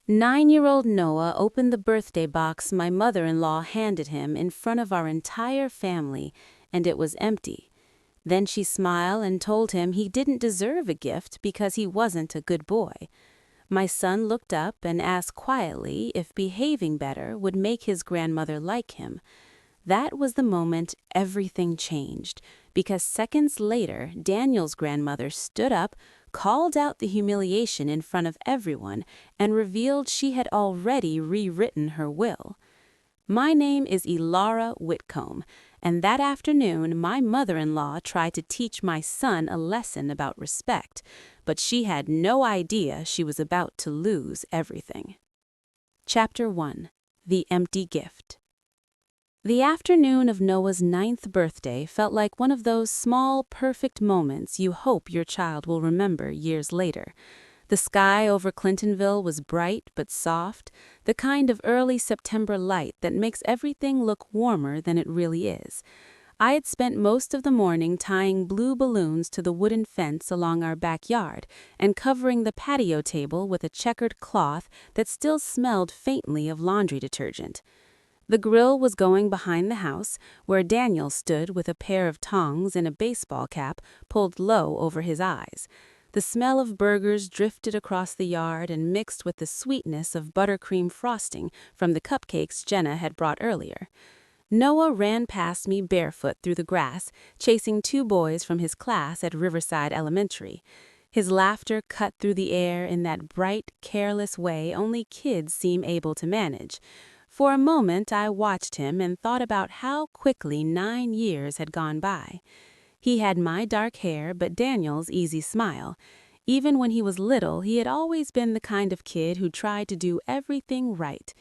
9-year-old Noah opened the birthday box my mother-in-law handed him in front of our entire family, and it was empty. Then she smiled and told him he didn't deserve a gift because he wasn't a good boy. My son looked up and asked quietly if behaving better would make his grandmother like him. That was the moment everything changed, because seconds later, Daniel's grandmother stood up, called out the humiliation in front of everyone, and revealed she had already rewritten her will. My name is Elara Whitcomb, and that afternoon my mother-in-law tried to teach my son a lesson about respect, but she had no idea she was about to lose everything. Chapter 1. The Empty Gift. The afternoon of Noah's 9th birthday felt like one of those small, perfect moments you hope your child will remember years later. The sky over Clintonville was bright but soft, the kind of early September light that makes everything look warmer than it really is. I had spent most of the morning tying blue balloons to the wooden fence along our backyard and covering the patio table with a checkered cloth that still smelled faintly of laundry detergent. The grill was going behind the house, where Daniel stood with a pair of tongs and a baseball cap pulled low over his eyes. The smell of burgers drifted across the yard and mixed with the sweetness of buttercream frosting from the cupcakes Jenna had brought earlier. Noah ran past me barefoot through the grass, chasing 2 boys from his class at Riverside Elementary. His laughter cut through the air in that bright, careless way only kids seem able to manage. For a moment I watched him and thought about how quickly 9 years had gone by. He had my dark hair but Daniel's easy smile. Even when he was little, he had always been the kind of kid who tried to do everything right.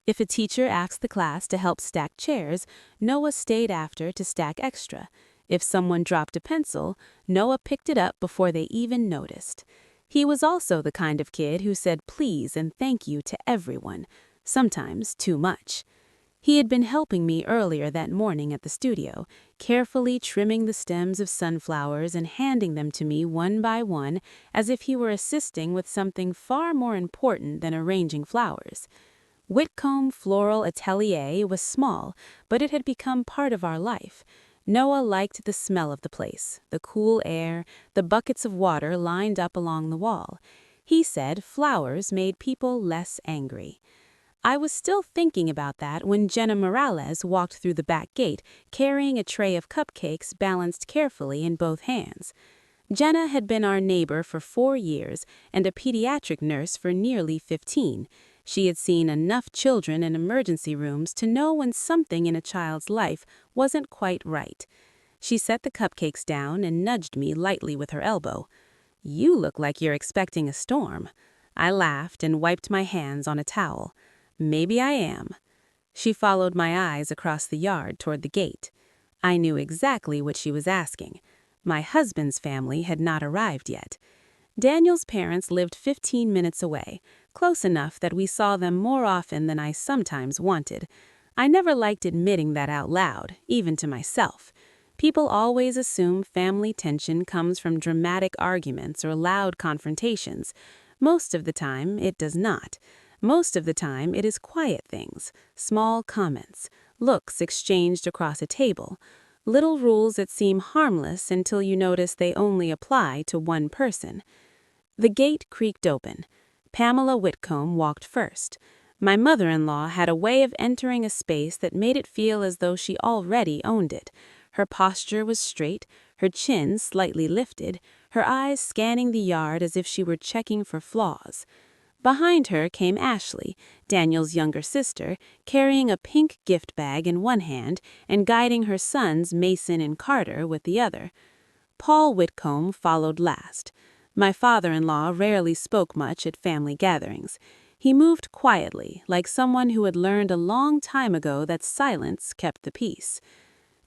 If a teacher asked the class to help stack chairs, Noah stayed after to stack extra. If someone dropped a pencil, Noah picked it up before they even noticed. He was also the kind of kid who said please and thank you to everyone. Sometimes too much. He had been helping me earlier that morning at the studio, carefully trimming the stems of sunflowers and handing them to me one by one as if he were assisting with something far more important than arranging flowers. Whitcomb Floral Atelier was small, but it had become part of our life. Noah liked the smell of the place, the cool air, the buckets of water lined up along the wall. He said flowers made people less angry. I was still thinking about that when Jenna Morales walked through the back gate, carrying a tray of cupcakes balanced carefully in both hands. Jenna had been our neighbor for 4 years and a pediatric nurse for nearly 15. She had seen enough children in emergency rooms to know when something in a child's life wasn't quite right. She set the cupcakes down and nudged me lightly with her elbow. "You look like you're expecting a storm." I laughed and wiped my hands on a towel. "Maybe I am." She followed my eyes across the yard toward the gate. I knew exactly what she was asking. My husband's family had not arrived yet. Daniel's parents lived 15 minutes away, close enough that we saw them more often than I sometimes wanted. I never liked admitting that out loud, even to myself. People always assume family tension comes from dramatic arguments or loud confrontations. Most of the time, it does not. Most of the time, it is quiet things, small comments, looks exchanged across a table, little rules that seem harmless until you notice they only apply to one person. The gate creaked open. Pamela Whitcomb walked first. My mother-in-law had a way of entering a space that made it feel as though she already owned it. Her posture was straight, her chin slightly lifted, her eyes scanning the yard as if she were checking for flaws. Behind her came Ashley, Daniel's younger sister, carrying a pink gift bag in one hand and guiding her sons Mason and Carter with the other. Paul Whitcomb followed last. My father-in-law rarely spoke much at family gatherings. He moved quietly, like someone who had learned a long time ago that silence kept the peace.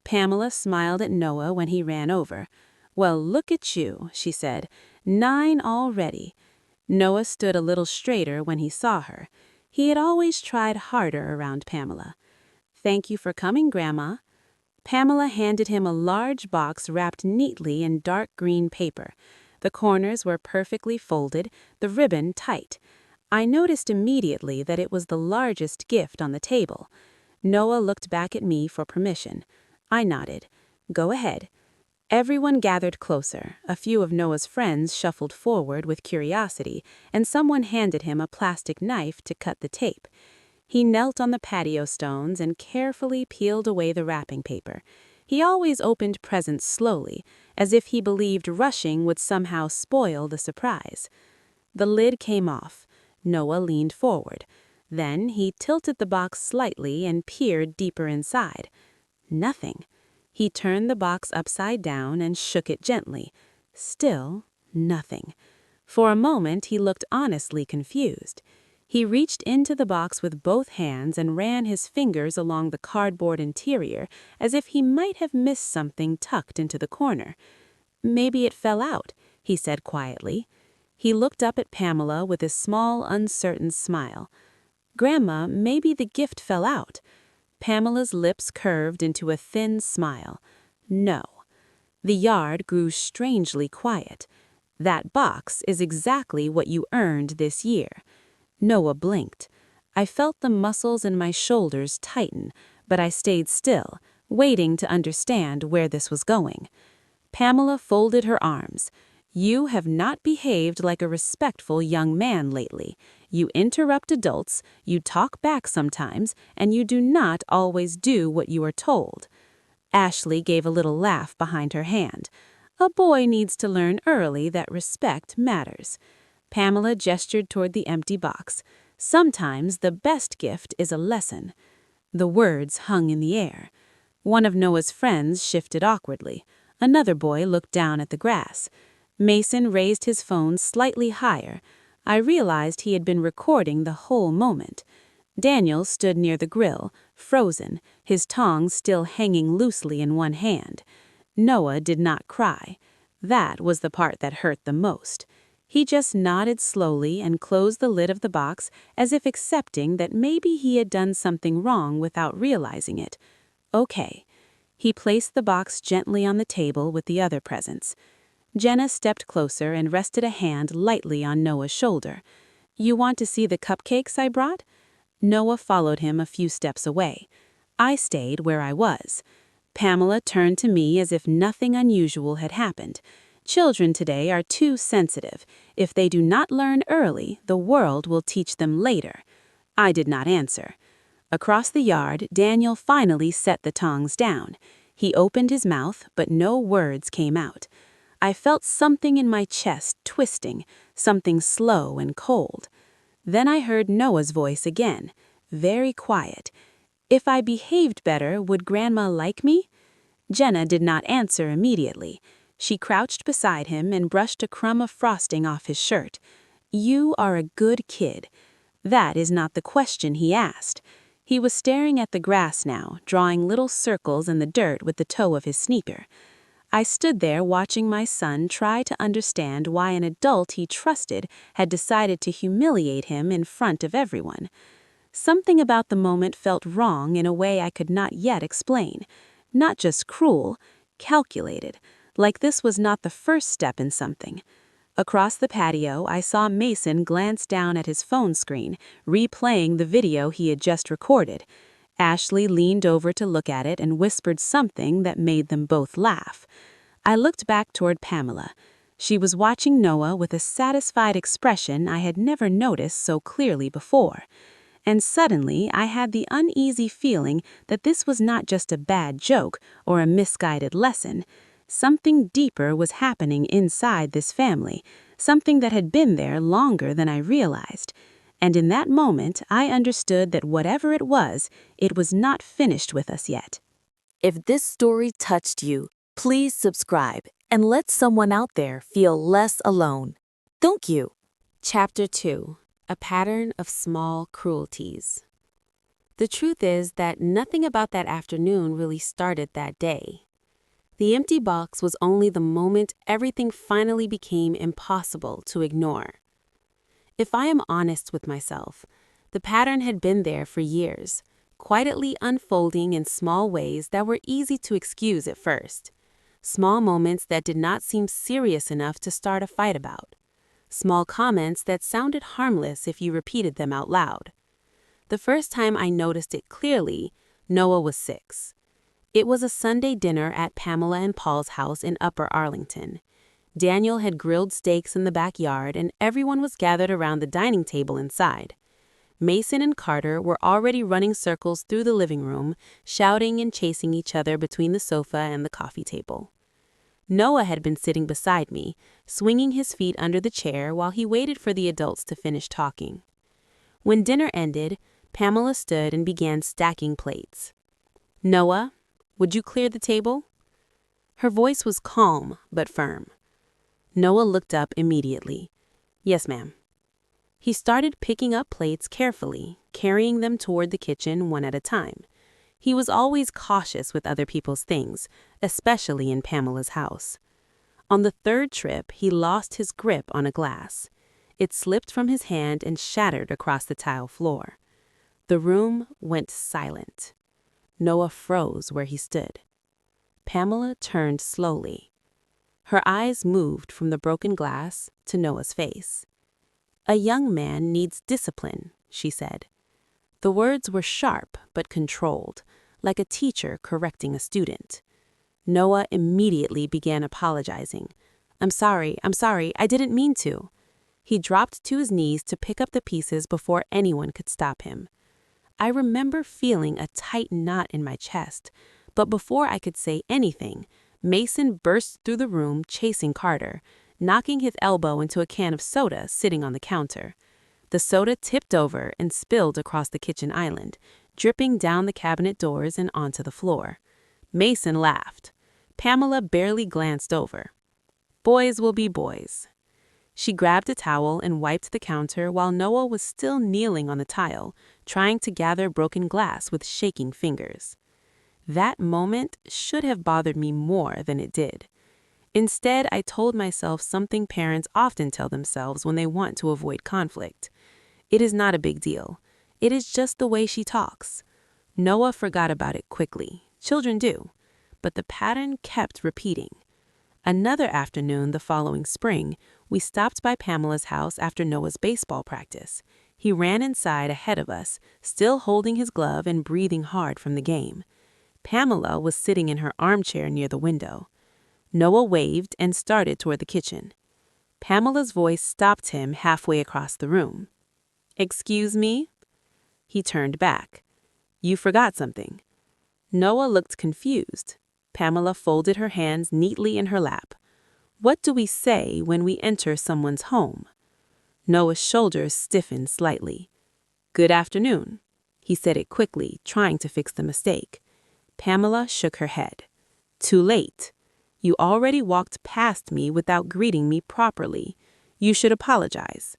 Pamela smiled at Noah when he ran over. "Well, look at you," she said. "9 already." Noah stood a little straighter when he saw her. He had always tried harder around Pamela. "Thank you for coming, Grandma." Pamela handed him a large box wrapped neatly in dark green paper. The corners were perfectly folded, the ribbon tight. I noticed immediately that it was the largest gift on the table. Noah looked back at me for permission. I nodded. Go ahead. Everyone gathered closer. A few of Noah's friends shuffled forward with curiosity, and someone handed him a plastic knife to cut the tape. He knelt on the patio stones and carefully peeled away the wrapping paper. He always opened presents slowly, as if he believed rushing would somehow spoil the surprise. The lid came off. Noah leaned forward. Then he tilted the box slightly and peered deeper inside. Nothing. He turned the box upside down and shook it gently. Still nothing. For a moment he looked honestly confused. He reached into the box with both hands and ran his fingers along the cardboard interior as if he might have missed something tucked into the corner. Maybe it fell out, he said quietly. He looked up at Pamela with a small, uncertain smile. Grandma, maybe the gift fell out. Pamela's lips curved into a thin smile. No. The yard grew strangely quiet. That box is exactly what you earned this year. Noah blinked. I felt the muscles in my shoulders tighten, but I stayed still, waiting to understand where this was going. Pamela folded her arms. You have not behaved like a respectful young man lately. You interrupt adults, you talk back sometimes, and you do not always do what you are told. Ashley gave a little laugh behind her hand. A boy needs to learn early that respect matters. Pamela gestured toward the empty box. Sometimes the best gift is a lesson. The words hung in the air. One of Noah's friends shifted awkwardly. Another boy looked down at the grass. Mason raised his phone slightly higher. I realized he had been recording the whole moment. Daniel stood near the grill, frozen, his tongs still hanging loosely in one hand. Noah did not cry. That was the part that hurt the most. He just nodded slowly and closed the lid of the box as if accepting that maybe he had done something wrong without realizing it. Okay. He placed the box gently on the table with the other presents. Jenna stepped closer and rested a hand lightly on Noah's shoulder. You want to see the cupcakes I brought? Noah followed him a few steps away. I stayed where I was. Pamela turned to me as if nothing unusual had happened. Children today are too sensitive. If they do not learn early, the world will teach them later. I did not answer. Across the yard, Daniel finally set the tongs down. He opened his mouth, but no words came out. I felt something in my chest twisting, something slow and cold. Then I heard Noah's voice again, very quiet. If I behaved better, would Grandma like me? Jenna did not answer immediately. She crouched beside him and brushed a crumb of frosting off his shirt. You are a good kid. That is not the question he asked. He was staring at the grass now, drawing little circles in the dirt with the toe of his sneaker. I stood there watching my son try to understand why an adult he trusted had decided to humiliate him in front of everyone. Something about the moment felt wrong in a way I could not yet explain. Not just cruel, calculated, like this was not the first step in something. Across the patio, I saw Mason glance down at his phone screen, replaying the video he had just recorded. Ashley leaned over to look at it and whispered something that made them both laugh. I looked back toward Pamela. She was watching Noah with a satisfied expression I had never noticed so clearly before. And suddenly I had the uneasy feeling that this was not just a bad joke or a misguided lesson. Something deeper was happening inside this family, something that had been there longer than I realized. And in that moment, I understood that whatever it was not finished with us yet. If this story touched you, please subscribe and let someone out there feel less alone. Thank you. Chapter 2. A Pattern of Small Cruelties. The truth is that nothing about that afternoon really started that day. The empty box was only the moment everything finally became impossible to ignore. If I am honest with myself, the pattern had been there for years, quietly unfolding in small ways that were easy to excuse at first. Small moments that did not seem serious enough to start a fight about. small comments that sounded harmless if you repeated them out loud. The first time I noticed it clearly, Noah was 6. It was a Sunday dinner at Pamela and Paul's house in Upper Arlington. Daniel had grilled steaks in the backyard, and everyone was gathered around the dining table inside. Mason and Carter were already running circles through the living room, shouting and chasing each other between the sofa and the coffee table. Noah had been sitting beside me, swinging his feet under the chair while he waited for the adults to finish talking. When dinner ended, Pamela stood and began stacking plates. "Noah, would you clear the table?" Her voice was calm but firm. Noah looked up immediately. "Yes, ma'am." He started picking up plates carefully, carrying them toward the kitchen one at a time. He was always cautious with other people's things, especially in Pamela's house. On the third trip, he lost his grip on a glass. It slipped from his hand and shattered across the tile floor. The room went silent. Noah froze where he stood. Pamela turned slowly. Her eyes moved from the broken glass to Noah's face. "A young man needs discipline," she said. The words were sharp but controlled, like a teacher correcting a student. Noah immediately began apologizing. I'm sorry, I didn't mean to." He dropped to his knees to pick up the pieces before anyone could stop him. I remember feeling a tight knot in my chest, but before I could say anything, Mason burst through the room chasing Carter, knocking his elbow into a can of soda sitting on the counter. The soda tipped over and spilled across the kitchen island, dripping down the cabinet doors and onto the floor. Mason laughed. Pamela barely glanced over. "Boys will be boys." She grabbed a towel and wiped the counter while Noah was still kneeling on the tile, trying to gather broken glass with shaking fingers. That moment should have bothered me more than it did. Instead, I told myself something parents often tell themselves when they want to avoid conflict. It is not a big deal. It is just the way she talks. Noah forgot about it quickly. Children do. But the pattern kept repeating. Another afternoon the following spring, we stopped by Pamela's house after Noah's baseball practice. He ran inside ahead of us, still holding his glove and breathing hard from the game. Pamela was sitting in her armchair near the window. Noah waved and started toward the kitchen. Pamela's voice stopped him halfway across the room. "Excuse me?" He turned back. "You forgot something." Noah looked confused. Pamela folded her hands neatly in her lap. "What do we say when we enter someone's home?" Noah's shoulders stiffened slightly. "Good afternoon." He said it quickly, trying to fix the mistake. Pamela shook her head. "Too late. You already walked past me without greeting me properly. You should apologize."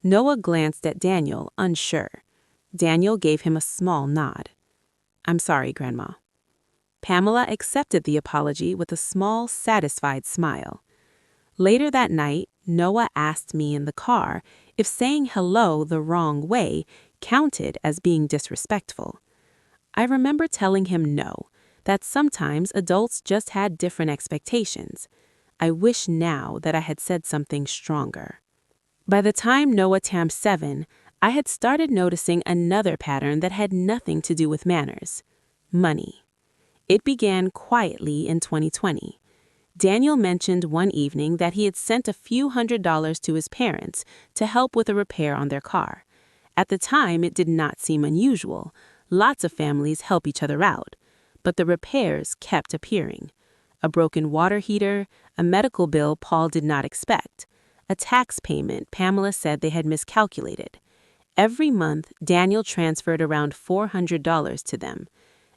Noah glanced at Daniel, unsure. Daniel gave him a small nod. "I'm sorry, Grandma." Pamela accepted the apology with a small, satisfied smile. Later that night, Noah asked me in the car if saying hello the wrong way counted as being disrespectful. I remember telling him no, that sometimes adults just had different expectations. I wish now that I had said something stronger. By the time Noah turned 7, I had started noticing another pattern that had nothing to do with manners: money. It began quietly in 2020. Daniel mentioned one evening that he had sent a few $100s to his parents to help with a repair on their car. At the time, it did not seem unusual. Lots of families help each other out. But the repairs kept appearing. A broken water heater, a medical bill Paul did not expect, a tax payment Pamela said they had miscalculated. Every month, Daniel transferred around $400 to them.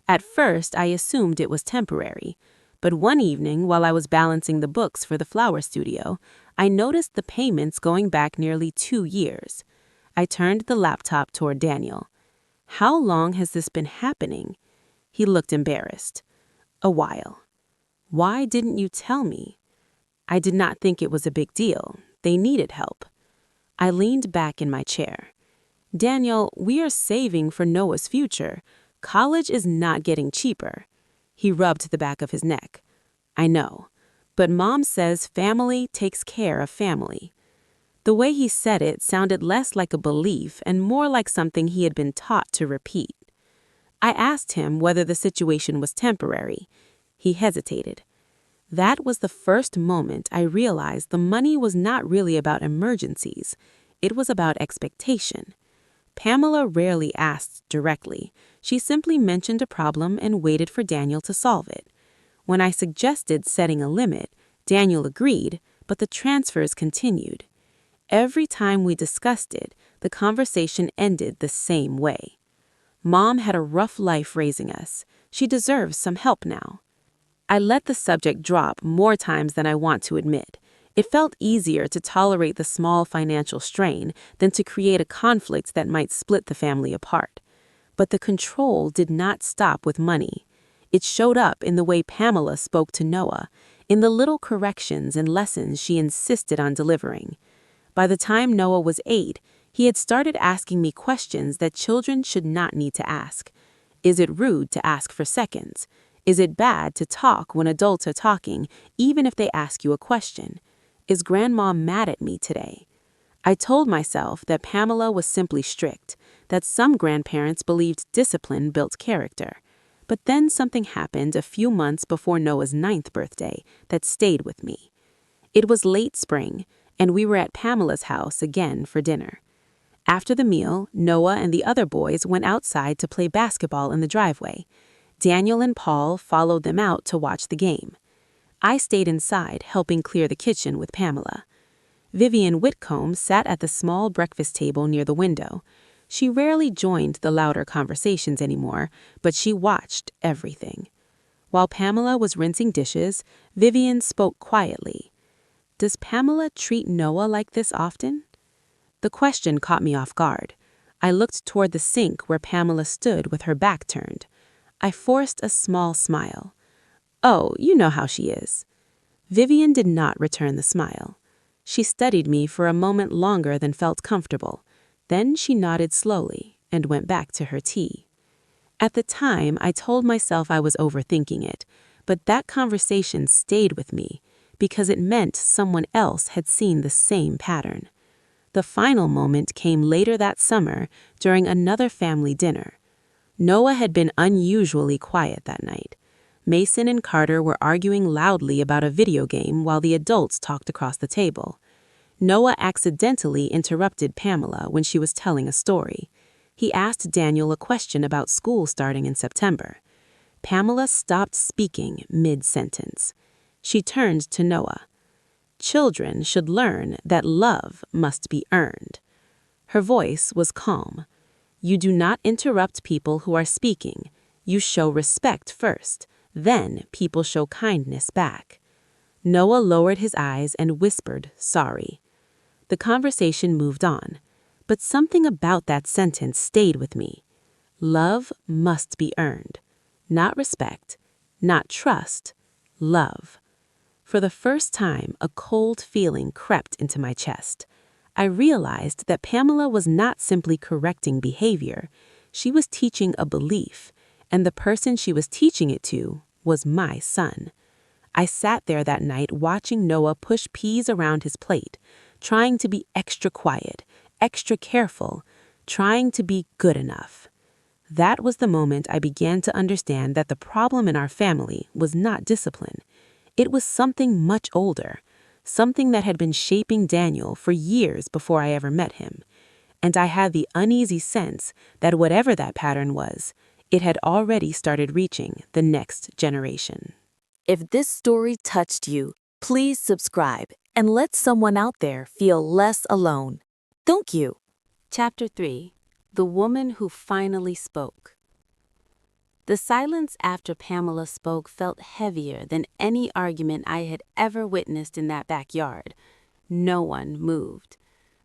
At first, I assumed it was temporary. But one evening, while I was balancing the books for the flower studio, I noticed the payments going back nearly 2 years. I turned the laptop toward Daniel. "How long has this been happening?" He looked embarrassed. "A while." "Why didn't you tell me?" "I did not think it was a big deal. They needed help." I leaned back in my chair. "Daniel, we are saving for Noah's future. College is not getting cheaper." He rubbed the back of his neck. "I know, but Mom says family takes care of family." The way he said it sounded less like a belief and more like something he had been taught to repeat. I asked him whether the situation was temporary. He hesitated. That was the first moment I realized the money was not really about emergencies. It was about expectation. Pamela rarely asked directly. She simply mentioned a problem and waited for Daniel to solve it. When I suggested setting a limit, Daniel agreed, but the transfers continued. Every time we discussed it, the conversation ended the same way. Mom had a rough life raising us. She deserves some help now. I let the subject drop more times than I want to admit. It felt easier to tolerate the small financial strain than to create a conflict that might split the family apart. But the control did not stop with money. It showed up in the way Pamela spoke to Noah, in the little corrections and lessons she insisted on delivering. By the time Noah was 8, he had started asking me questions that children should not need to ask. Is it rude to ask for seconds? Is it bad to talk when adults are talking, even if they ask you a question? Is Grandma mad at me today? I told myself that Pamela was simply strict, that some grandparents believed discipline built character. But then something happened a few months before Noah's 9th birthday that stayed with me. It was late spring, and we were at Pamela's house again for dinner. After the meal, Noah and the other boys went outside to play basketball in the driveway. Daniel and Paul followed them out to watch the game. I stayed inside, helping clear the kitchen with Pamela. Vivian Whitcomb sat at the small breakfast table near the window. She rarely joined the louder conversations anymore, but she watched everything. While Pamela was rinsing dishes, Vivian spoke quietly. Does Pamela treat Noah like this often? The question caught me off guard. I looked toward the sink where Pamela stood with her back turned. I forced a small smile. Oh, you know how she is. Vivian did not return the smile. She studied me for a moment longer than felt comfortable. Then she nodded slowly and went back to her tea. At the time, I told myself I was overthinking it, but that conversation stayed with me because it meant someone else had seen the same pattern. The final moment came later that summer during another family dinner. Noah had been unusually quiet that night. Mason and Carter were arguing loudly about a video game while the adults talked across the table. Noah accidentally interrupted Pamela when she was telling a story. He asked Daniel a question about school starting in September. Pamela stopped speaking mid-sentence. She turned to Noah. Children should learn that love must be earned. Her voice was calm. You do not interrupt people who are speaking. You show respect first. Then people show kindness back. Noah lowered his eyes and whispered, sorry. The conversation moved on, but something about that sentence stayed with me. Love must be earned. Not respect, not trust, love. For the first time, a cold feeling crept into my chest. I realized that Pamela was not simply correcting behavior. She was teaching a belief, and the person she was teaching it to was my son. I sat there that night watching Noah push peas around his plate, trying to be extra quiet, extra careful, trying to be good enough. That was the moment I began to understand that the problem in our family was not discipline. It was something much older, something that had been shaping Daniel for years before I ever met him. And I had the uneasy sense that whatever that pattern was, it had already started reaching the next generation. If this story touched you, please subscribe and let someone out there feel less alone. Thank you. Chapter 3. The Woman Who Finally Spoke. The silence after Pamela spoke felt heavier than any argument I had ever witnessed in that backyard. No one moved.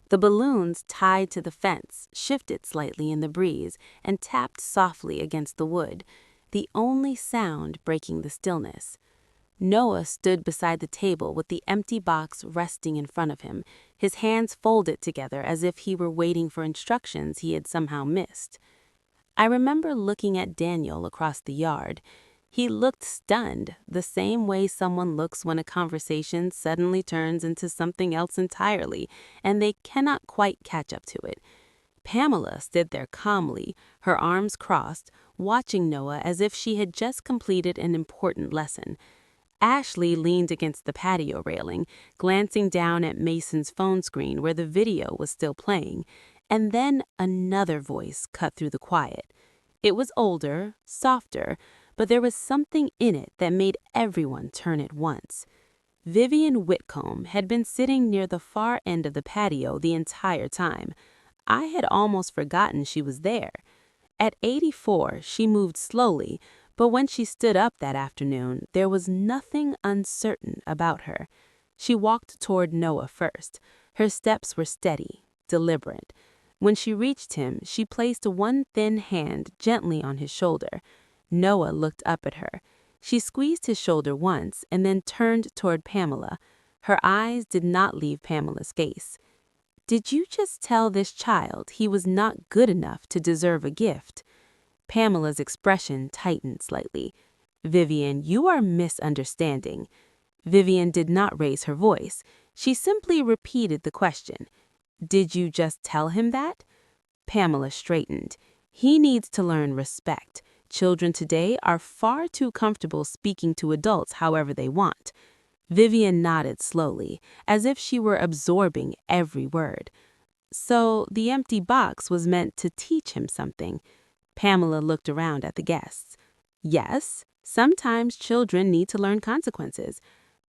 The balloons tied to the fence shifted slightly in the breeze and tapped softly against the wood, the only sound breaking the stillness. Noah stood beside the table with the empty box resting in front of him, his hands folded together as if he were waiting for instructions he had somehow missed. I remember looking at Daniel across the yard. He looked stunned, the same way someone looks when a conversation suddenly turns into something else entirely, and they cannot quite catch up to it. Pamela stood there calmly, her arms crossed, watching Noah as if she had just completed an important lesson. Ashley leaned against the patio railing, glancing down at Mason's phone screen where the video was still playing, and then another voice cut through the quiet. It was older, softer, but there was something in it that made everyone turn at once. Vivian Whitcomb had been sitting near the far end of the patio the entire time. I had almost forgotten she was there. At 84, she moved slowly, but when she stood up that afternoon, there was nothing uncertain about her. She walked toward Noah first. Her steps were steady, deliberate. When she reached him, she placed one thin hand gently on his shoulder. Noah looked up at her. She squeezed his shoulder once and then turned toward Pamela. Her eyes did not leave Pamela's face. "Did you just tell this child he was not good enough to deserve a gift?" Pamela's expression tightened slightly. "Vivian, you are misunderstanding." Vivian did not raise her voice. She simply repeated the question. "Did you just tell him that?" Pamela straightened. "He needs to learn respect. Children today are far too comfortable speaking to adults however they want." Vivian nodded slowly, as if she were absorbing every word. "So the empty box was meant to teach him something." Pamela looked around at the guests. "Yes, sometimes children need to learn consequences."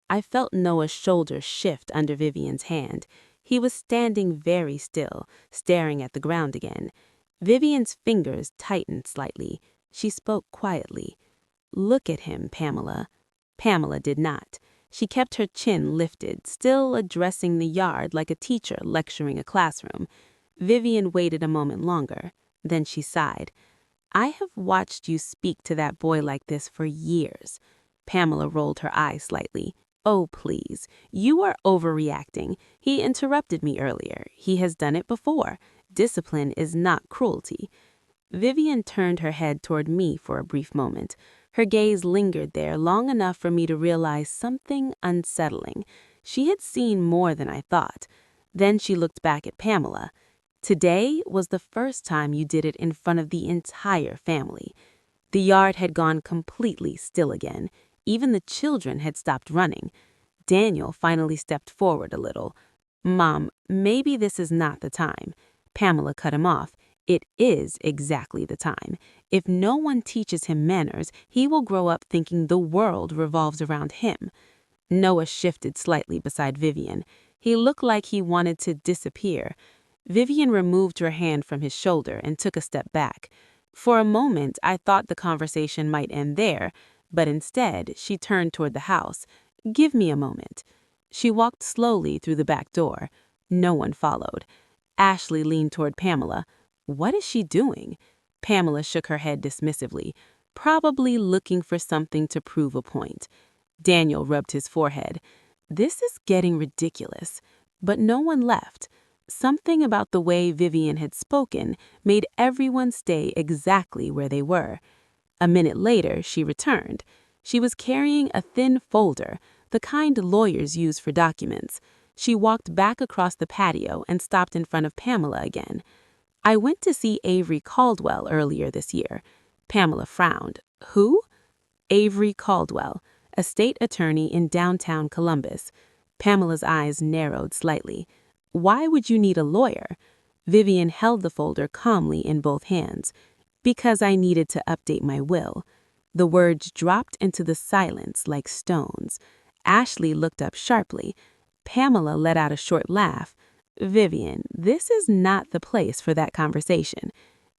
I felt Noah's shoulder shift under Vivian's hand. He was standing very still, staring at the ground again. Vivian's fingers tightened slightly. She spoke quietly. "Look at him, Pamela." Pamela did not. She kept her chin lifted, still addressing the yard like a teacher lecturing a classroom. Vivian waited a moment longer. Then she sighed. "I have watched you speak to that boy like this for years." Pamela rolled her eyes slightly. "Oh, please. You are overreacting. He interrupted me earlier. He has done it before. Discipline is not cruelty." Vivian turned her head toward me for a brief moment. Her gaze lingered there long enough for me to realize something unsettling. She had seen more than I thought. Then she looked back at Pamela. "Today was the first time you did it in front of the entire family." The yard had gone completely still again. Even the children had stopped running. Daniel finally stepped forward a little. "Mom, maybe this is not the time." Pamela cut him off. "It is exactly the time. If no one teaches him manners, he will grow up thinking the world revolves around him." Noah shifted slightly beside Vivian. He looked like he wanted to disappear. Vivian removed her hand from his shoulder and took a step back. For a moment, I thought the conversation might end there, but instead, she turned toward the house. "Give me a moment." She walked slowly through the back door. No one followed. Ashley leaned toward Pamela. "What is she doing?" Pamela shook her head dismissively, probably looking for something to prove a point. Daniel rubbed his forehead. "This is getting ridiculous." But no one left. Something about the way Vivian had spoken made everyone stay exactly where they were. A minute later, she returned. She was carrying a thin folder, the kind lawyers use for documents. She walked back across the patio and stopped in front of Pamela again. "I went to see Avery Caldwell earlier this year." Pamela frowned. "Who?" "Avery Caldwell, a state attorney in downtown Columbus." Pamela's eyes narrowed slightly. "Why would you need a lawyer?" Vivian held the folder calmly in both hands. "Because I needed to update my will." The words dropped into the silence like stones. Ashley looked up sharply. Pamela let out a short laugh. "Vivian, this is not the place for that conversation."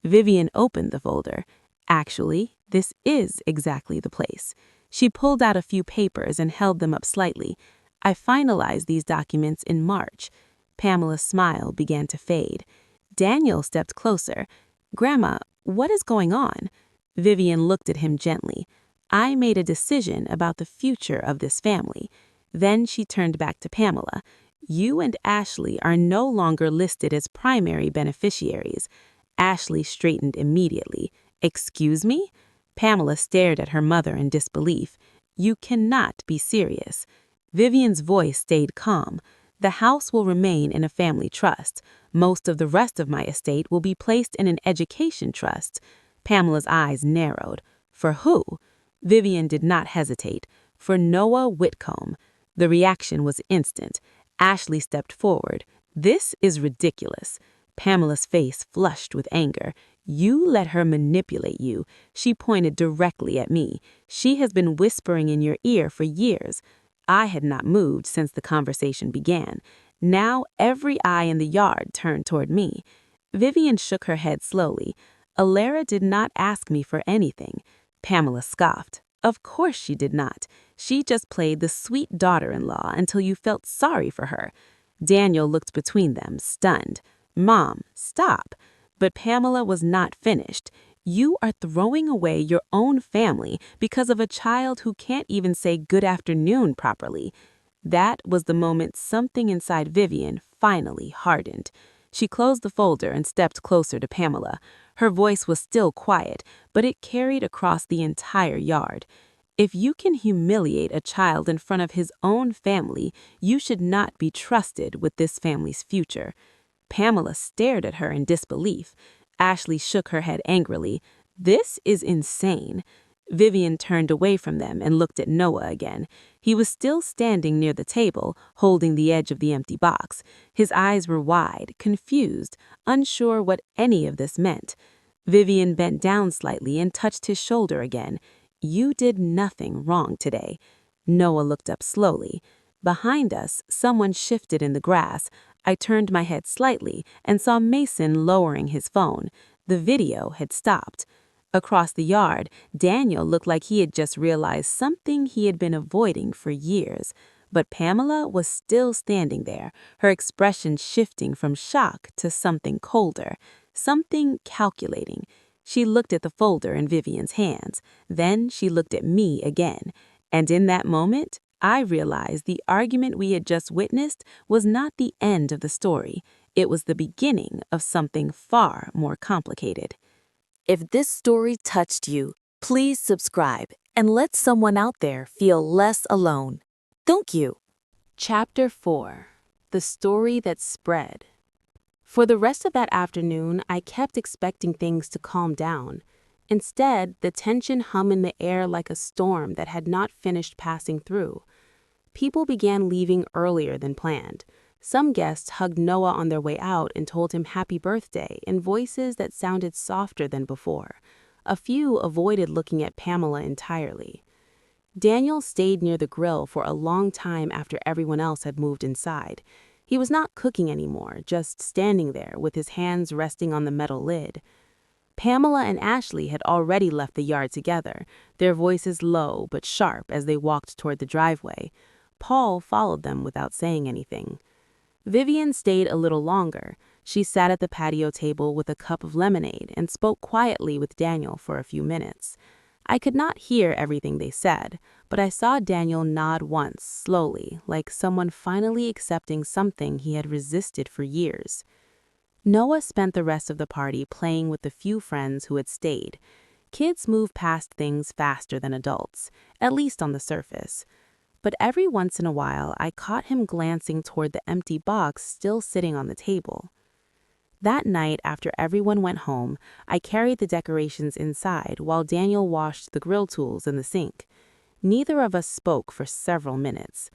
Vivian opened the folder. "Actually, this is exactly the place." She pulled out a few papers and held them up slightly. "I finalized these documents in March." Pamela's smile began to fade. Daniel stepped closer. "Grandma, what is going on?" Vivian looked at him gently. "I made a decision about the future of this family." Then she turned back to Pamela. "You and Ashley are no longer listed as primary beneficiaries." Ashley straightened immediately. "Excuse me?" Pamela stared at her mother in disbelief. "You cannot be serious." Vivian's voice stayed calm. "The house will remain in a family trust. Most of the rest of my estate will be placed in an education trust." Pamela's eyes narrowed. "For who?" Vivian did not hesitate. "For Noah Whitcomb." The reaction was instant. Ashley stepped forward. "This is ridiculous." Pamela's face flushed with anger. "You let her manipulate you." She pointed directly at me. "She has been whispering in your ear for years." I had not moved since the conversation began. Now every eye in the yard turned toward me. Vivian shook her head slowly. "Alara did not ask me for anything." Pamela scoffed. "Of course she did not. She just played the sweet daughter-in-law until you felt sorry for her." Daniel looked between them, stunned. "Mom, stop." But Pamela was not finished. "You are throwing away your own family because of a child who can't even say good afternoon properly." That was the moment something inside Vivian finally hardened. She closed the folder and stepped closer to Pamela. Her voice was still quiet, but it carried across the entire yard. "If you can humiliate a child in front of his own family, you should not be trusted with this family's future." Pamela stared at her in disbelief. Ashley shook her head angrily. "This is insane." Vivian turned away from them and looked at Noah again. He was still standing near the table, holding the edge of the empty box. His eyes were wide, confused, unsure what any of this meant. Vivian bent down slightly and touched his shoulder again. "You did nothing wrong today." Noah looked up slowly. Behind us, someone shifted in the grass. I turned my head slightly and saw Mason lowering his phone. The video had stopped. Across the yard, Daniel looked like he had just realized something he had been avoiding for years. But Pamela was still standing there, her expression shifting from shock to something colder, something calculating. She looked at the folder in Vivian's hands. Then she looked at me again. And in that moment, I realized the argument we had just witnessed was not the end of the story. It was the beginning of something far more complicated. If this story touched you, please subscribe and let someone out there feel less alone. Thank you. Chapter 4. The Story That Spread. For the rest of that afternoon, I kept expecting things to calm down. Instead, the tension hummed in the air like a storm that had not finished passing through. People began leaving earlier than planned. Some guests hugged Noah on their way out and told him happy birthday in voices that sounded softer than before. A few avoided looking at Pamela entirely. Daniel stayed near the grill for a long time after everyone else had moved inside. He was not cooking anymore, just standing there with his hands resting on the metal lid. Pamela and Ashley had already left the yard together, their voices low but sharp as they walked toward the driveway. Paul followed them without saying anything. Vivian stayed a little longer. She sat at the patio table with a cup of lemonade and spoke quietly with Daniel for a few minutes. I could not hear everything they said, but I saw Daniel nod once, slowly, like someone finally accepting something he had resisted for years. Noah spent the rest of the party playing with the few friends who had stayed. Kids move past things faster than adults, at least on the surface. But every once in a while, I caught him glancing toward the empty box still sitting on the table. That night, after everyone went home, I carried the decorations inside while Daniel washed the grill tools in the sink. Neither of us spoke for several minutes.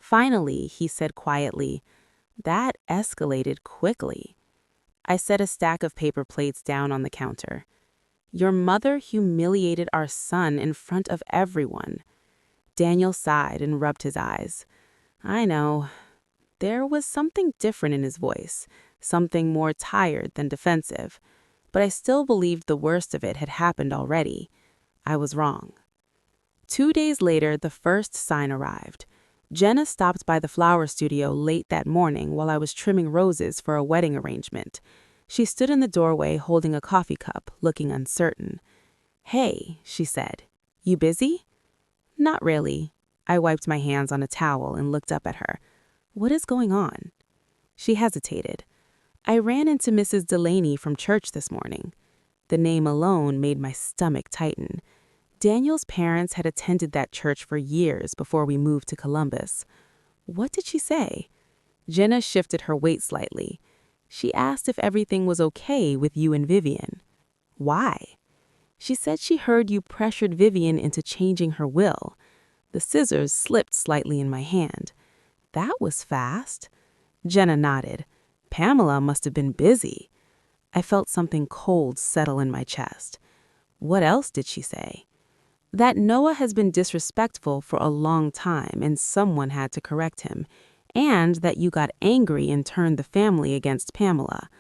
Finally, he said quietly, "That escalated quickly." I set a stack of paper plates down on the counter. "Your mother humiliated our son in front of everyone." Daniel sighed and rubbed his eyes. "I know." There was something different in his voice, something more tired than defensive. But I still believed the worst of it had happened already. I was wrong. 2 days later, the first sign arrived. Jenna stopped by the flower studio late that morning while I was trimming roses for a wedding arrangement. She stood in the doorway holding a coffee cup, looking uncertain. "Hey," she said. "You busy?" "Not really." I wiped my hands on a towel and looked up at her. "What is going on?" She hesitated. "I ran into Mrs. Delaney from church this morning." The name alone made my stomach tighten. Daniel's parents had attended that church for years before we moved to Columbus. What did she say? Jenna shifted her weight slightly. She asked if everything was okay with you and Vivian. Why? She said she heard you pressured Vivian into changing her will. The scissors slipped slightly in my hand. That was fast. Jenna nodded. Pamela must have been busy. I felt something cold settle in my chest. What else did she say? That Noah has been disrespectful for a long time and someone had to correct him, and that you got angry and turned the family against Pamela.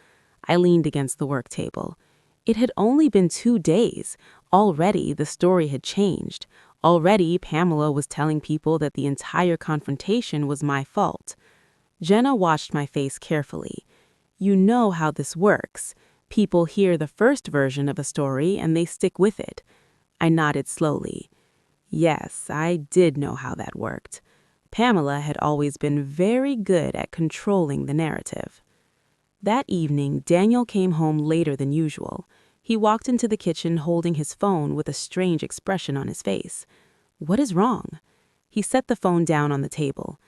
I leaned against the work table. It had only been 2 days. Already the story had changed. Already Pamela was telling people that the entire confrontation was my fault. Jenna watched my face carefully. You know how this works. People hear the first version of a story and they stick with it. I nodded slowly. Yes, I did know how that worked. Pamela had always been very good at controlling the narrative. That evening, Daniel came home later than usual. He walked into the kitchen holding his phone with a strange expression on his face. What is wrong? He set the phone down on the table.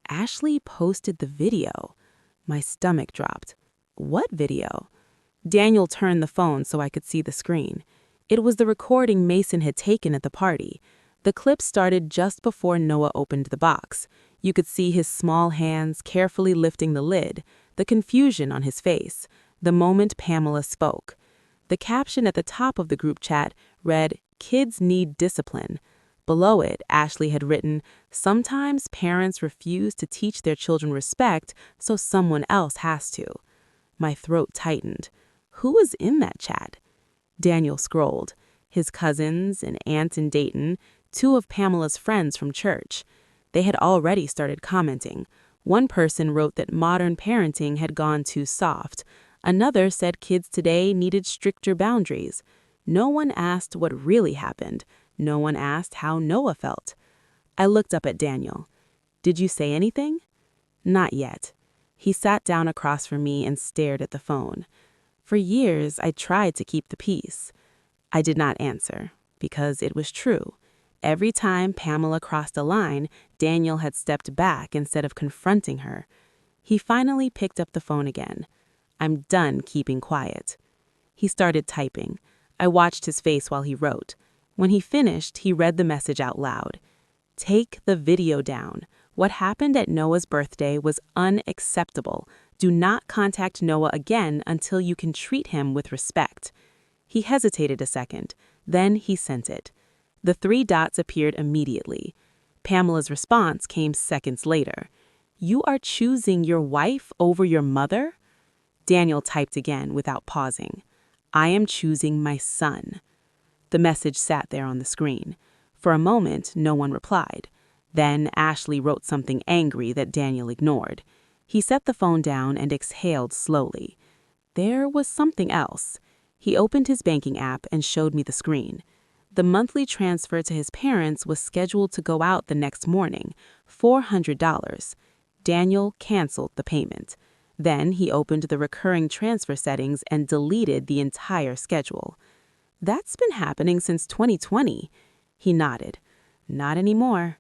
Ashley posted the video. My stomach dropped. What video? Daniel turned the phone so I could see the screen. It was the recording Mason had taken at the party. The clip started just before Noah opened the box. You could see his small hands carefully lifting the lid, the confusion on his face, the moment Pamela spoke. The caption at the top of the group chat read, "Kids need discipline." Below it, Ashley had written, "Sometimes parents refuse to teach their children respect, so someone else has to." My throat tightened. Who was in that chat? Daniel scrolled. His cousins, an aunt in Dayton, 2 of Pamela's friends from church. They had already started commenting. One person wrote that modern parenting had gone too soft. Another said kids today needed stricter boundaries. No one asked what really happened. No one asked how Noah felt. I looked up at Daniel. Did you say anything? Not yet. He sat down across from me and stared at the phone. For years, I tried to keep the peace. I did not answer, because it was true. Every time Pamela crossed a line, Daniel had stepped back instead of confronting her. He finally picked up the phone again. I'm done keeping quiet. He started typing. I watched his face while he wrote. When he finished, he read the message out loud. Take the video down. What happened at Noah's birthday was unacceptable. Do not contact Noah again until you can treat him with respect. He hesitated a second. Then he sent it. The 3 dots appeared immediately. Pamela's response came seconds later. You are choosing your wife over your mother? Daniel typed again without pausing. I am choosing my son. The message sat there on the screen. For a moment, no one replied. Then Ashley wrote something angry that Daniel ignored. He set the phone down and exhaled slowly. There was something else. He opened his banking app and showed me the screen. The monthly transfer to his parents was scheduled to go out the next morning, $400. Daniel canceled the payment. Then he opened the recurring transfer settings and deleted the entire schedule. That's been happening since 2020. He nodded. Not anymore.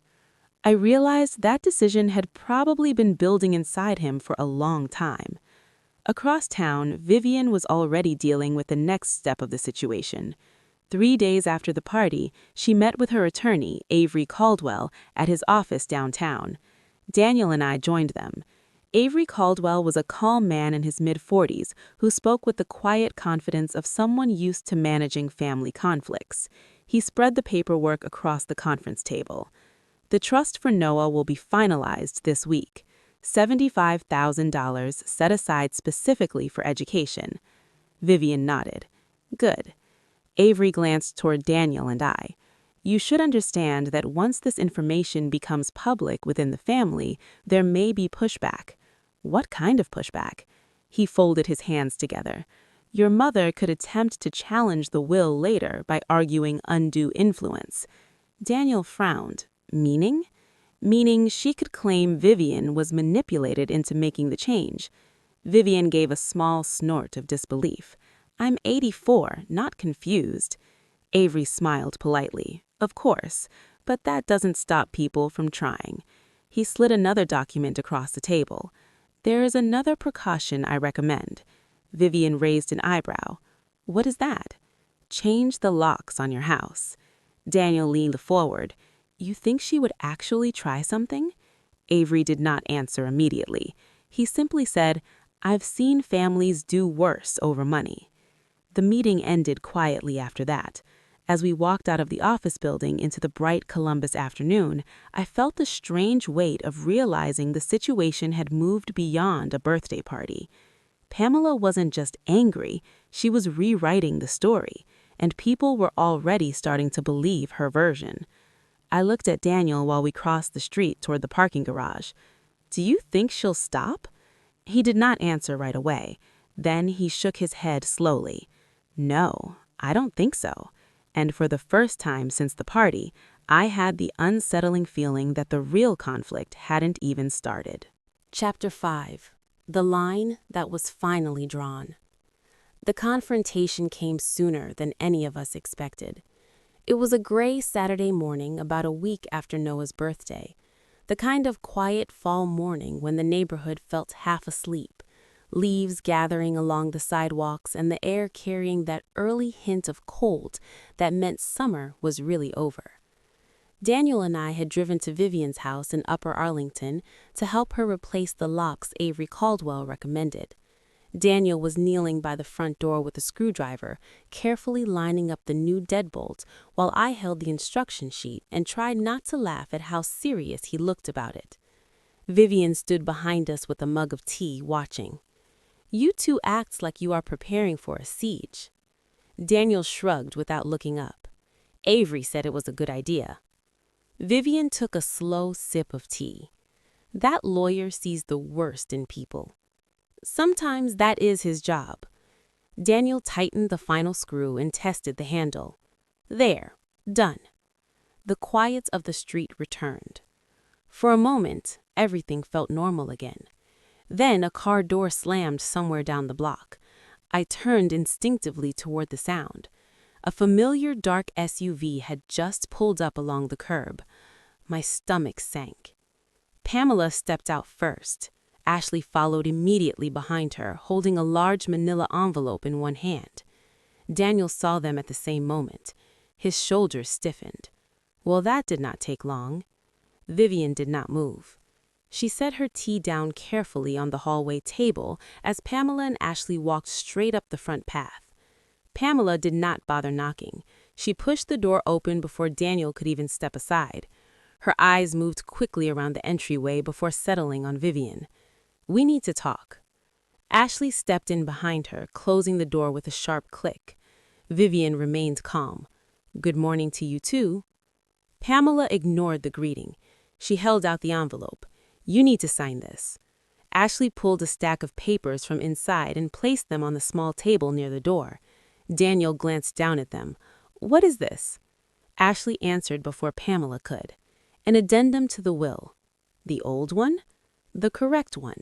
I realized that decision had probably been building inside him for a long time. Across town, Vivian was already dealing with the next step of the situation. 3 days after the party, she met with her attorney, Avery Caldwell, at his office downtown. Daniel and I joined them. Avery Caldwell was a calm man in his mid-40s who spoke with the quiet confidence of someone used to managing family conflicts. He spread the paperwork across the conference table. The trust for Noah will be finalized this week. $75,000 set aside specifically for education. Vivian nodded. Good. Avery glanced toward Daniel and I. You should understand that once this information becomes public within the family, there may be pushback. What kind of pushback? He folded his hands together. Your mother could attempt to challenge the will later by arguing undue influence. Daniel frowned. Meaning? Meaning she could claim Vivian was manipulated into making the change. Vivian gave a small snort of disbelief. I'm 84, not confused. Avery smiled politely. Of course, but that doesn't stop people from trying. He slid another document across the table. There is another precaution I recommend. Vivian raised an eyebrow. What is that? Change the locks on your house. Daniel leaned forward. You think she would actually try something? Avery did not answer immediately. He simply said, I've seen families do worse over money. The meeting ended quietly after that. As we walked out of the office building into the bright Columbus afternoon, I felt the strange weight of realizing the situation had moved beyond a birthday party. Pamela wasn't just angry, she was rewriting the story, and people were already starting to believe her version. I looked at Daniel while we crossed the street toward the parking garage. Do you think she'll stop? He did not answer right away. Then he shook his head slowly. No, I don't think so. And for the first time since the party, I had the unsettling feeling that the real conflict hadn't even started. Chapter 5. The Line That Was Finally Drawn. The confrontation came sooner than any of us expected. It was a gray Saturday morning about a week after Noah's birthday, the kind of quiet fall morning when the neighborhood felt half asleep, leaves gathering along the sidewalks and the air carrying that early hint of cold that meant summer was really over. Daniel and I had driven to Vivian's house in Upper Arlington to help her replace the locks Avery Caldwell recommended. Daniel was kneeling by the front door with a screwdriver, carefully lining up the new deadbolt, while I held the instruction sheet and tried not to laugh at how serious he looked about it. Vivian stood behind us with a mug of tea, watching. You two act like you are preparing for a siege. Daniel shrugged without looking up. Avery said it was a good idea. Vivian took a slow sip of tea. That lawyer sees the worst in people. Sometimes that is his job. Daniel tightened the final screw and tested the handle. There, done. The quiet of the street returned. For a moment, everything felt normal again. Then a car door slammed somewhere down the block. I turned instinctively toward the sound. A familiar dark SUV had just pulled up along the curb. My stomach sank. Pamela stepped out first. Ashley followed immediately behind her, holding a large manila envelope in one hand. Daniel saw them at the same moment. His shoulders stiffened. Well, that did not take long. Vivian did not move. She set her tea down carefully on the hallway table as Pamela and Ashley walked straight up the front path. Pamela did not bother knocking. She pushed the door open before Daniel could even step aside. Her eyes moved quickly around the entryway before settling on Vivian. We need to talk. Ashley stepped in behind her, closing the door with a sharp click. Vivian remained calm. Good morning to you too. Pamela ignored the greeting. She held out the envelope. You need to sign this. Ashley pulled a stack of papers from inside and placed them on the small table near the door. Daniel glanced down at them. What is this? Ashley answered before Pamela could. An addendum to the will. The old one? The correct one.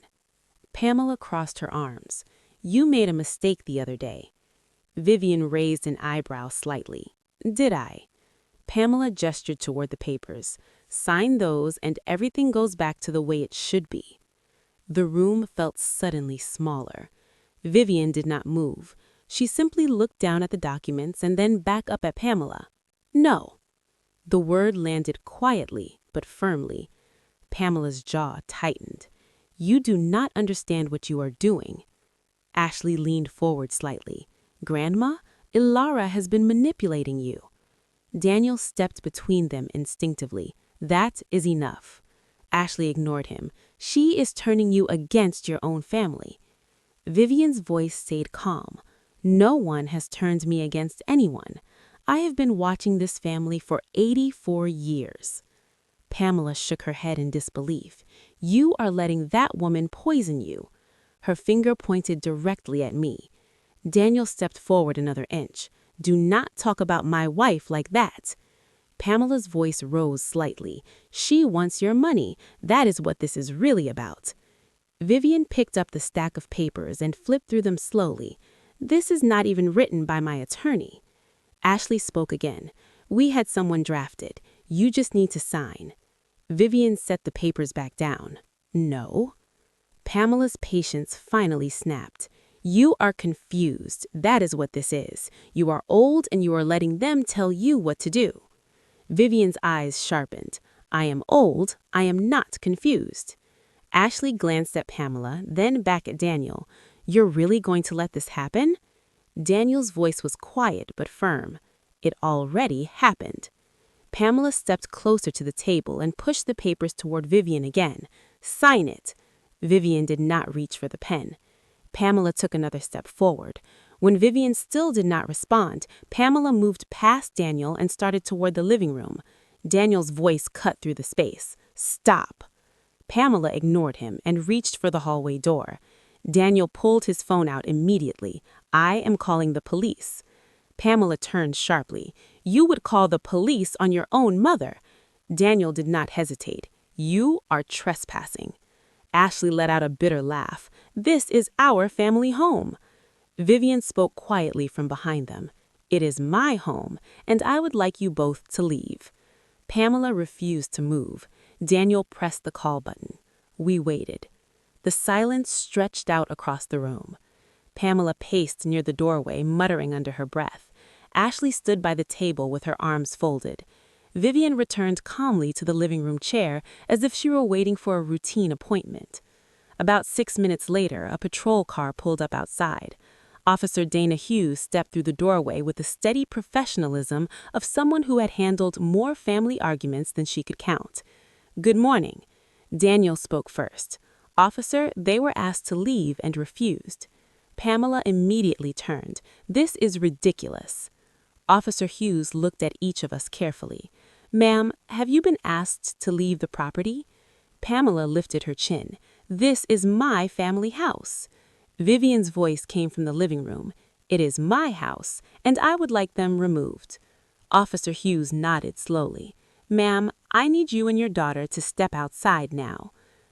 Pamela crossed her arms. You made a mistake the other day. Vivian raised an eyebrow slightly. Did I? Pamela gestured toward the papers. Sign those and everything goes back to the way it should be. The room felt suddenly smaller. Vivian did not move. She simply looked down at the documents and then back up at Pamela. No. The word landed quietly but firmly. Pamela's jaw tightened. You do not understand what you are doing. Ashley leaned forward slightly. Grandma, Ilara has been manipulating you. Daniel stepped between them instinctively. That is enough. Ashley ignored him. She is turning you against your own family. Vivian's voice stayed calm. No one has turned me against anyone. I have been watching this family for 84 years. Pamela shook her head in disbelief. You are letting that woman poison you. Her finger pointed directly at me. Daniel stepped forward another inch. Do not talk about my wife like that. Pamela's voice rose slightly. She wants your money. That is what this is really about. Vivian picked up the stack of papers and flipped through them slowly. This is not even written by my attorney. Ashley spoke again. We had someone drafted. You just need to sign. Vivian set the papers back down. No. Pamela's patience finally snapped. You are confused. That is what this is. You are old and you are letting them tell you what to do. Vivian's eyes sharpened. I am old. I am not confused. Ashley glanced at Pamela, then back at Daniel. You're really going to let this happen? Daniel's voice was quiet but firm. It already happened. Pamela stepped closer to the table and pushed the papers toward Vivian again. Sign it. Vivian did not reach for the pen. Pamela took another step forward. When Vivian still did not respond, Pamela moved past Daniel and started toward the living room. Daniel's voice cut through the space. Stop. Pamela ignored him and reached for the hallway door. Daniel pulled his phone out immediately. I am calling the police. Pamela turned sharply. You would call the police on your own mother. Daniel did not hesitate. You are trespassing. Ashley let out a bitter laugh. This is our family home. Vivian spoke quietly from behind them. It is my home, and I would like you both to leave. Pamela refused to move. Daniel pressed the call button. We waited. The silence stretched out across the room. Pamela paced near the doorway, muttering under her breath. Ashley stood by the table with her arms folded. Vivian returned calmly to the living room chair as if she were waiting for a routine appointment. About 6 minutes later, a patrol car pulled up outside. Officer Dana Hughes stepped through the doorway with the steady professionalism of someone who had handled more family arguments than she could count. Good morning. Daniel spoke first. Officer, they were asked to leave and refused. Pamela immediately turned. This is ridiculous. Officer Hughes looked at each of us carefully. Ma'am, have you been asked to leave the property? Pamela lifted her chin. This is my family house. Vivian's voice came from the living room. It is my house, and I would like them removed. Officer Hughes nodded slowly. Ma'am, I need you and your daughter to step outside now.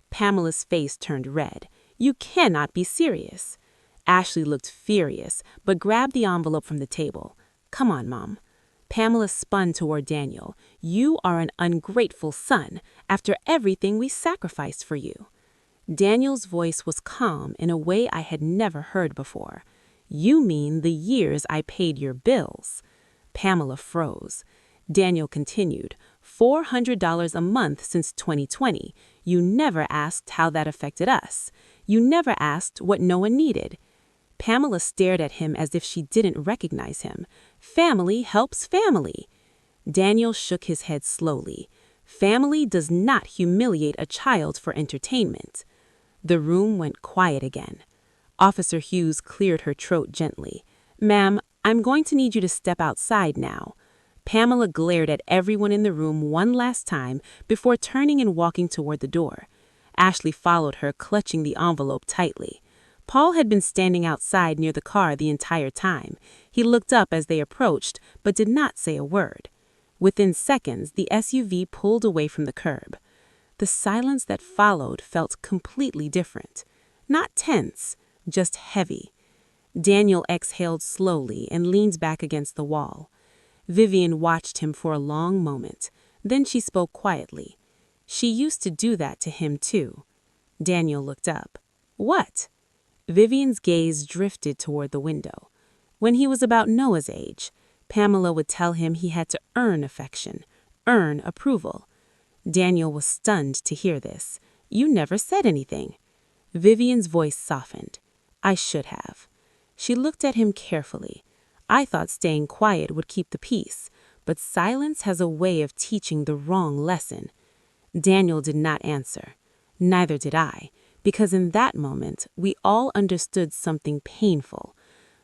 Pamela's face turned red. You cannot be serious. Ashley looked furious, but grabbed the envelope from the table. Come on, Mom. Pamela spun toward Daniel. You are an ungrateful son, after everything we sacrificed for you. Daniel's voice was calm in a way I had never heard before. You mean the years I paid your bills. Pamela froze. Daniel continued, $400 a month since 2020. You never asked how that affected us. You never asked what Noah needed. Pamela stared at him as if she didn't recognize him. Family helps family. Daniel shook his head slowly. Family does not humiliate a child for entertainment. The room went quiet again. Officer Hughes cleared her throat gently. Ma'am, I'm going to need you to step outside now. Pamela glared at everyone in the room one last time before turning and walking toward the door. Ashley followed her, clutching the envelope tightly. Paul had been standing outside near the car the entire time. He looked up as they approached, but did not say a word. Within seconds, the SUV pulled away from the curb. The silence that followed felt completely different. Not tense, just heavy. Daniel exhaled slowly and leaned back against the wall. Vivian watched him for a long moment. Then she spoke quietly. She used to do that to him, too. Daniel looked up. What? Vivian's gaze drifted toward the window. When he was about Noah's age, Pamela would tell him he had to earn affection, earn approval. Daniel was stunned to hear this. You never said anything. Vivian's voice softened. I should have. She looked at him carefully. I thought staying quiet would keep the peace, but silence has a way of teaching the wrong lesson. Daniel did not answer. Neither did I. Because in that moment, we all understood something painful.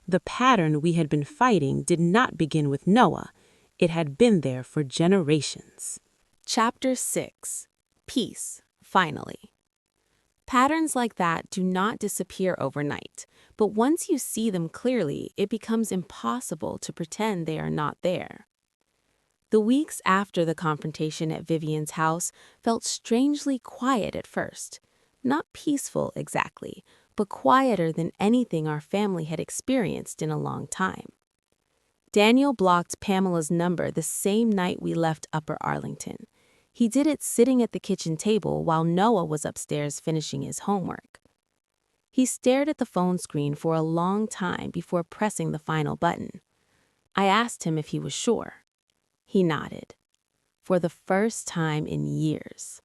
The pattern we had been fighting did not begin with Noah. It had been there for generations. Chapter 6. Peace, finally. Patterns like that do not disappear overnight, but once you see them clearly, it becomes impossible to pretend they are not there. The weeks after the confrontation at Vivian's house felt strangely quiet at first. Not peaceful exactly, but quieter than anything our family had experienced in a long time. Daniel blocked Pamela's number the same night we left Upper Arlington. He did it sitting at the kitchen table while Noah was upstairs finishing his homework. He stared at the phone screen for a long time before pressing the final button. I asked him if he was sure. He nodded. For the first time in years.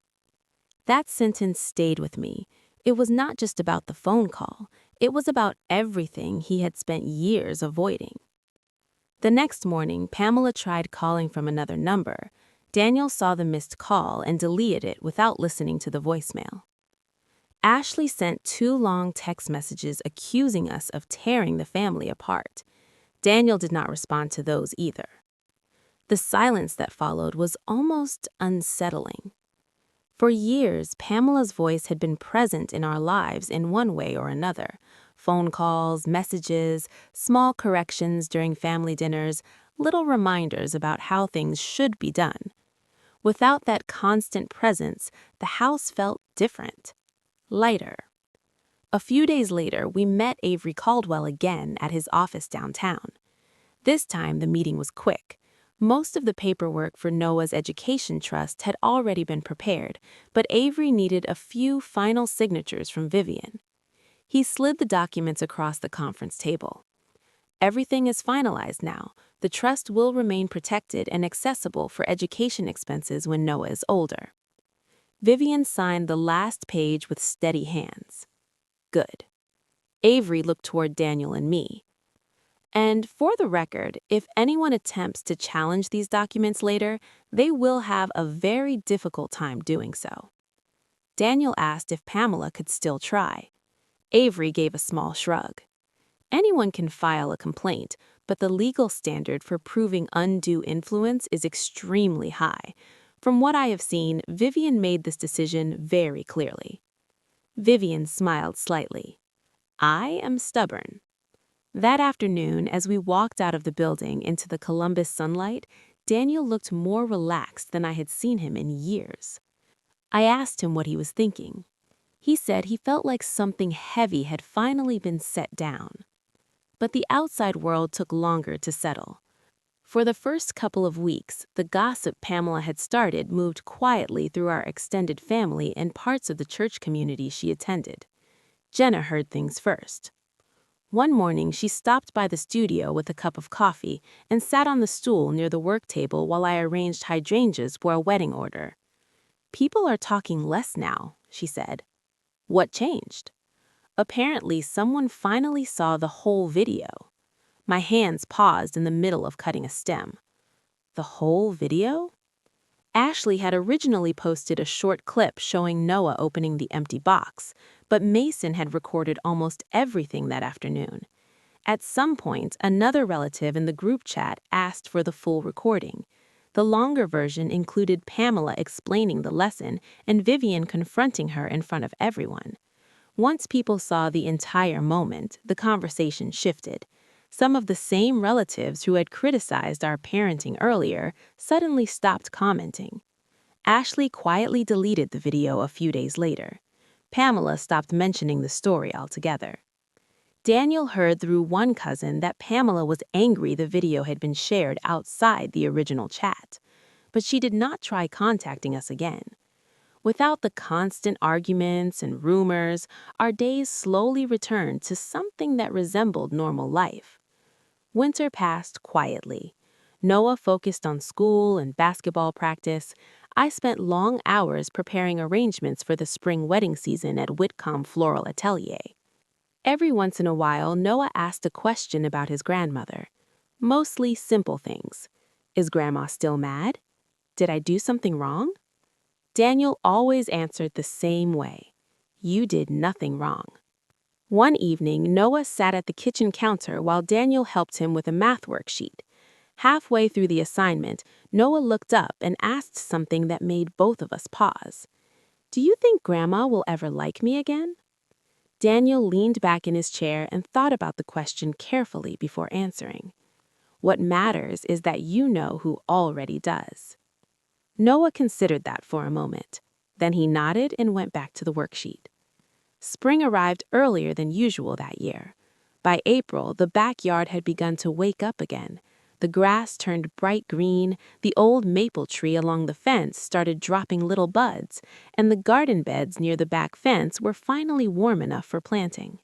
That sentence stayed with me. It was not just about the phone call. It was about everything he had spent years avoiding. The next morning, Pamela tried calling from another number. Daniel saw the missed call and deleted it without listening to the voicemail. Ashley sent 2 long text messages accusing us of tearing the family apart. Daniel did not respond to those either. The silence that followed was almost unsettling. For years, Pamela's voice had been present in our lives in one way or another. Phone calls, messages, small corrections during family dinners, little reminders about how things should be done. Without that constant presence, the house felt different, lighter. A few days later, we met Avery Caldwell again at his office downtown. This time, the meeting was quick. Most of the paperwork for Noah's education trust had already been prepared, but Avery needed a few final signatures from Vivian. He slid the documents across the conference table. Everything is finalized now. The trust will remain protected and accessible for education expenses when Noah is older. Vivian signed the last page with steady hands. Good. Avery looked toward Daniel and me. And for the record, if anyone attempts to challenge these documents later, they will have a very difficult time doing so. Daniel asked if Pamela could still try. Avery gave a small shrug. Anyone can file a complaint, but the legal standard for proving undue influence is extremely high. From what I have seen, Vivian made this decision very clearly. Vivian smiled slightly. I am stubborn. That afternoon, as we walked out of the building into the Columbus sunlight, Daniel looked more relaxed than I had seen him in years. I asked him what he was thinking. He said he felt like something heavy had finally been set down. But the outside world took longer to settle. For the first couple of weeks, the gossip Pamela had started moved quietly through our extended family and parts of the church community she attended. Jenna heard things first. One morning, she stopped by the studio with a cup of coffee and sat on the stool near the work table while I arranged hydrangeas for a wedding order. People are talking less now, she said. What changed? Apparently, someone finally saw the whole video. My hands paused in the middle of cutting a stem. The whole video? Ashley had originally posted a short clip showing Noah opening the empty box, but Mason had recorded almost everything that afternoon. At some point, another relative in the group chat asked for the full recording. The longer version included Pamela explaining the lesson and Vivian confronting her in front of everyone. Once people saw the entire moment, the conversation shifted. Some of the same relatives who had criticized our parenting earlier suddenly stopped commenting. Ashley quietly deleted the video a few days later. Pamela stopped mentioning the story altogether. Daniel heard through one cousin that Pamela was angry the video had been shared outside the original chat, but she did not try contacting us again. Without the constant arguments and rumors, our days slowly returned to something that resembled normal life. Winter passed quietly. Noah focused on school and basketball practice. I spent long hours preparing arrangements for the spring wedding season at Whitcomb Floral Atelier. Every once in a while, Noah asked a question about his grandmother. Mostly simple things. Is Grandma still mad? Did I do something wrong? Daniel always answered the same way. You did nothing wrong. One evening, Noah sat at the kitchen counter while Daniel helped him with a math worksheet. Halfway through the assignment, Noah looked up and asked something that made both of us pause. Do you think Grandma will ever like me again? Daniel leaned back in his chair and thought about the question carefully before answering. What matters is that you know who already does. Noah considered that for a moment. Then he nodded and went back to the worksheet. Spring arrived earlier than usual that year. By April, the backyard had begun to wake up again. The grass turned bright green, the old maple tree along the fence started dropping little buds, and the garden beds near the back fence were finally warm enough for planting.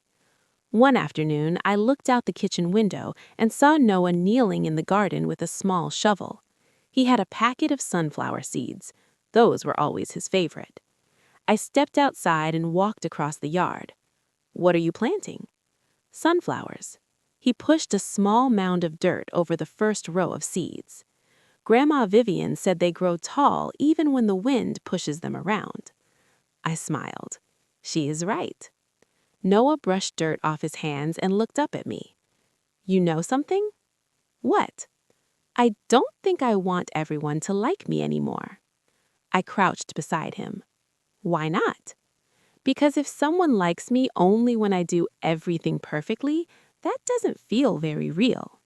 One afternoon, I looked out the kitchen window and saw Noah kneeling in the garden with a small shovel. He had a packet of sunflower seeds. Those were always his favorite. I stepped outside and walked across the yard. "What are you planting?" "Sunflowers." He pushed a small mound of dirt over the first row of seeds. "Grandma Vivian said they grow tall even when the wind pushes them around." I smiled. She is right. Noah brushed dirt off his hands and looked up at me. "You know something?" "What?" "I don't think I want everyone to like me anymore." I crouched beside him. "Why not?" "Because if someone likes me only when I do everything perfectly, that doesn't feel very real."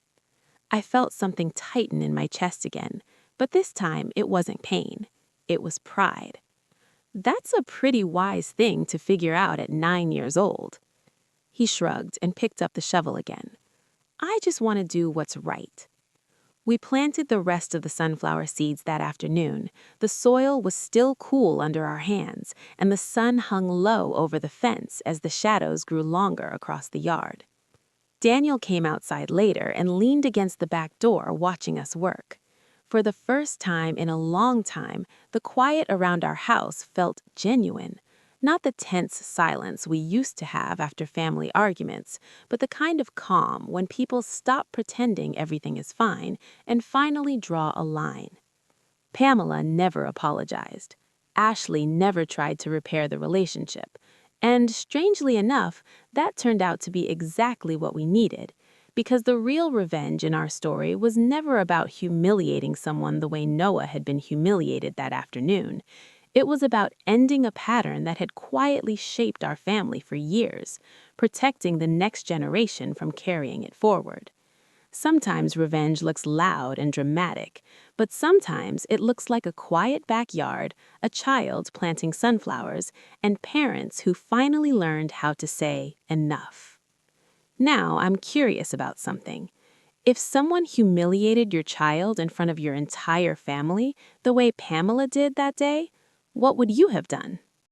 I felt something tighten in my chest again, but this time it wasn't pain. It was pride. That's a pretty wise thing to figure out at 9 years old. He shrugged and picked up the shovel again. "I just want to do what's right." We planted the rest of the sunflower seeds that afternoon. The soil was still cool under our hands, and the sun hung low over the fence as the shadows grew longer across the yard. Daniel came outside later and leaned against the back door watching us work. For the first time in a long time, the quiet around our house felt genuine. Not the tense silence we used to have after family arguments, but the kind of calm when people stop pretending everything is fine and finally draw a line. Pamela never apologized. Ashley never tried to repair the relationship. And strangely enough, that turned out to be exactly what we needed, because the real revenge in our story was never about humiliating someone the way Noah had been humiliated that afternoon. It was about ending a pattern that had quietly shaped our family for years, protecting the next generation from carrying it forward. Sometimes revenge looks loud and dramatic, but sometimes it looks like a quiet backyard, a child planting sunflowers, and parents who finally learned how to say enough. Now I'm curious about something. If someone humiliated your child in front of your entire family, the way Pamela did that day, what would you have done?